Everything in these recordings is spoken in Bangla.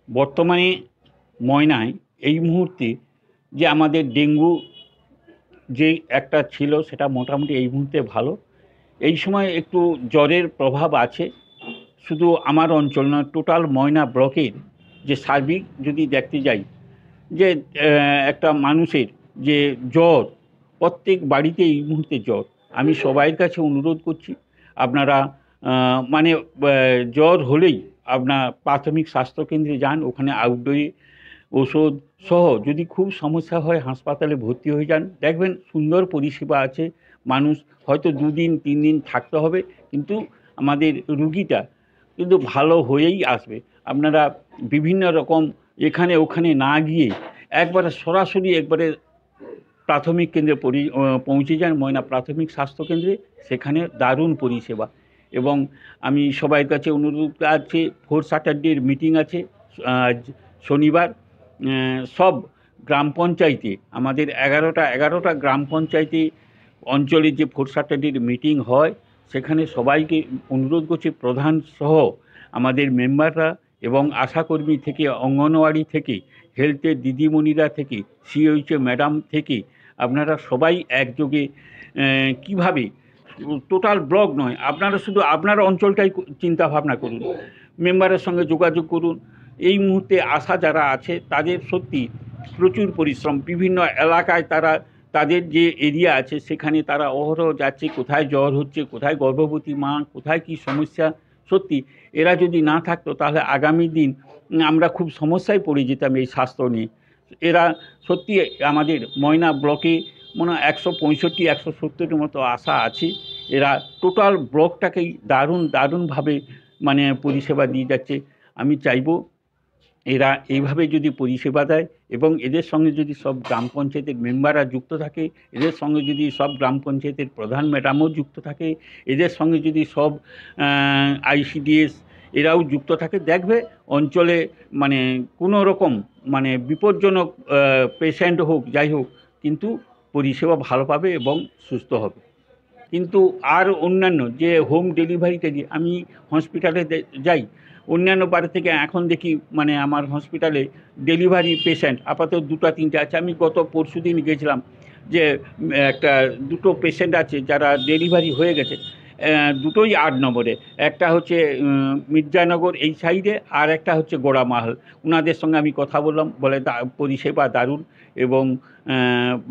বর্তমানে ময়নায় এই মুহূর্তে যে আমাদের ডেঙ্গু যে একটা ছিল সেটা মোটামুটি এই মুহূর্তে ভালো। এই সময় একটু জ্বরের প্রভাব আছে, শুধু আমার অঞ্চল নয়, টোটাল ময়না ব্লকের যে সার্বিক যদি দেখতে যাই, যে একটা মানুষের যে জ্বর, প্রত্যেক বাড়িতে এই মুহূর্তে জ্বর। আমি সবাইয়ের কাছে অনুরোধ করছি, আপনারা মানে জ্বর হলেই আপনার প্রাথমিক স্বাস্থ্যকেন্দ্রে যান, ওখানে আউটডোরে ওষুধ সহ যদি খুব সমস্যা হয় হাসপাতালে ভর্তি হয়ে যান। দেখবেন সুন্দর পরিষেবা আছে। মানুষ হয়তো 2 দিন 3 দিন থাকতে হবে, কিন্তু আমাদের রুগীটা কিন্তু ভালো হয়েই আসবে। আপনারা বিভিন্ন রকম এখানে ওখানে না গিয়ে একবারে সরাসরি একবারে প্রাথমিক কেন্দ্রে পৌঁছে যান, ময়না প্রাথমিক স্বাস্থ্যকেন্দ্রে। সেখানে দারুণ পরিষেবা। এবং আমি সবাইয়ের কাছে অনুরোধ আছে, 4 স্যাটারডের মিটিং আছে আজ শনিবার। সব গ্রাম পঞ্চায়েতে আমাদের 11টা গ্রাম পঞ্চায়েতে অঞ্চলের যে 4 স্যাটারডের মিটিং হয়, সেখানে সবাইকে অনুরোধ করছি, প্রধান সহ আমাদের মেম্বাররা এবং আশাকর্মী থেকে, অঙ্গনওয়াড়ি থেকে, হেলথের দিদিমণিরা থেকে, সিএইচও ম্যাডাম থেকে, আপনারা সবাই একযোগে কিভাবে টোটাল ব্লক নয়, আপনারা শুধু আপনার অঞ্চলটাই চিন্তা ভাবনা করুন, মেম্বারের সঙ্গে যোগাযোগ করুন। এই মুহূর্তে আশা যারা আছে তাদের সত্যি প্রচুর পরিশ্রম। বিভিন্ন এলাকায় তারা তাদের যে এরিয়া আছে সেখানে তারা অহরহ যাচ্ছে, কোথায় জ্বর হচ্ছে, কোথায় গর্ভবতী মা, কোথায় কি সমস্যা। সত্যি এরা যদি না থাকতো তাহলে আগামী দিন আমরা খুব সমস্যায় পড়ে যেতাম এই স্বাস্থ্য নিয়ে। এরা সত্যি আমাদের ময়না ব্লকে মনে হয় 165-170-এর মতো আশা আছে। এরা টোটাল ব্লকটাকেই দারুণভাবে মানে পরিষেবা দিয়ে যাচ্ছে। আমি চাইবো এরা এইভাবে যদি পরিষেবা দেয় এবং এদের সঙ্গে যদি সব গ্রাম পঞ্চায়েতের মেম্বাররা যুক্ত থাকে, এদের সঙ্গে যদি সব গ্রাম পঞ্চায়েতের প্রধান ম্যাডামও যুক্ত থাকে, এদের সঙ্গে যদি সব আইসিডিএস এরাও যুক্ত থাকে, দেখবে অঞ্চলে মানে কোনো রকম মানে বিপজ্জনক পেশেন্ট হোক যাই হোক, কিন্তু পরিষেবা ভালো পাবে এবং সুস্থ হবে। কিন্তু আর অন্যান্য যে হোম ডেলিভারিতে যে আমি হসপিটালে যাই, অন্যান্য বাড়ি থেকে এখন দেখি মানে আমার হসপিটালে ডেলিভারি পেশেন্ট আপাতত 2-3টে আছে। আমি গত পরশুদিন গেছিলাম, যে একটা 2টো পেশেন্ট আছে যারা ডেলিভারি হয়ে গেছে, দুটোই 8 নম্বরে। একটা হচ্ছে মির্জানগর এই সাইডে, আর একটা হচ্ছে গোড়ামাহাল। ওনাদের সঙ্গে আমি কথা বললাম, বলে পরিষেবা দারুণ এবং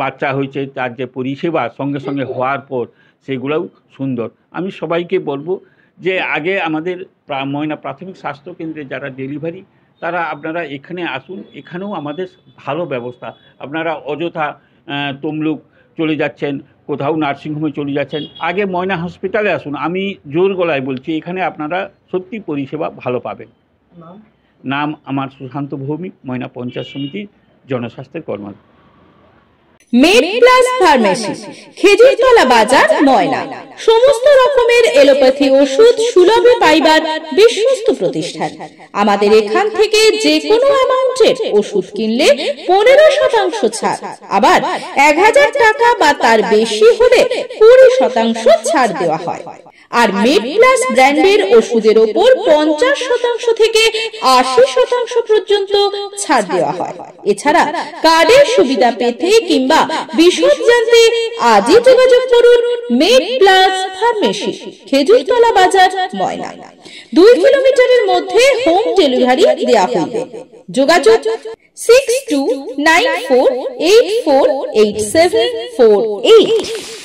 বাচ্চা হয়েছে, তার যে পরিষেবা সঙ্গে সঙ্গে হওয়ার পর সেগুলোও সুন্দর। আমি সবাইকে বলবো যে আগে আমাদের ময়না প্রাথমিক স্বাস্থ্যকেন্দ্রে যারা ডেলিভারি, তারা আপনারা এখানে আসুন, এখানেও আমাদের ভালো ব্যবস্থা। আপনারা অযথা তমলুক চলে যাচ্ছেন, কোথাও নার্সিংহোমে চলে যাচ্ছেন, আগে ময়না হসপিটালে আসুন। আমি জোর গলায় বলছি, এখানে আপনারা সত্যি পরিষেবা ভালো পাবেন। নাম আমার সুশান্ত ভৌমিক, ময়না পঞ্চায়েত সমিতির জনস্বাস্থ্যের কর্মকর্তা। মেড প্লাস ফার্মেসি, খেজুরতলা বাজার, ময়না। সমস্ত রকমের এলোপ্যাথি ওষুধ সুলভে পাইবার বিশ্বস্ত প্রতিষ্ঠান। আমাদের এখান থেকে যে কোনো অ্যামাউন্টের ওষুধ কিনলে 15% ছাড়, আবার 1000 টাকা বা তার বেশি হলে 20% ছাড় দেওয়া হয়। আর মেড প্লাস ব্র্যান্ডের ওষুধের ওপর 50% থেকে 80% পর্যন্ত ছাড় দেওয়া হয়। এছাড়া কার্ডের সুবিধা পেতে কিংবা বিশদ জানতে আজই যোগাযোগ করুন মেড প্লাস ফার্মেসি, খেজুরতলা বাজার, ময়না। 2 কিলোমিটারের মধ্যে হোম ডেলিভারি দেওয়া হইবে। যোগাযোগ 6294848748।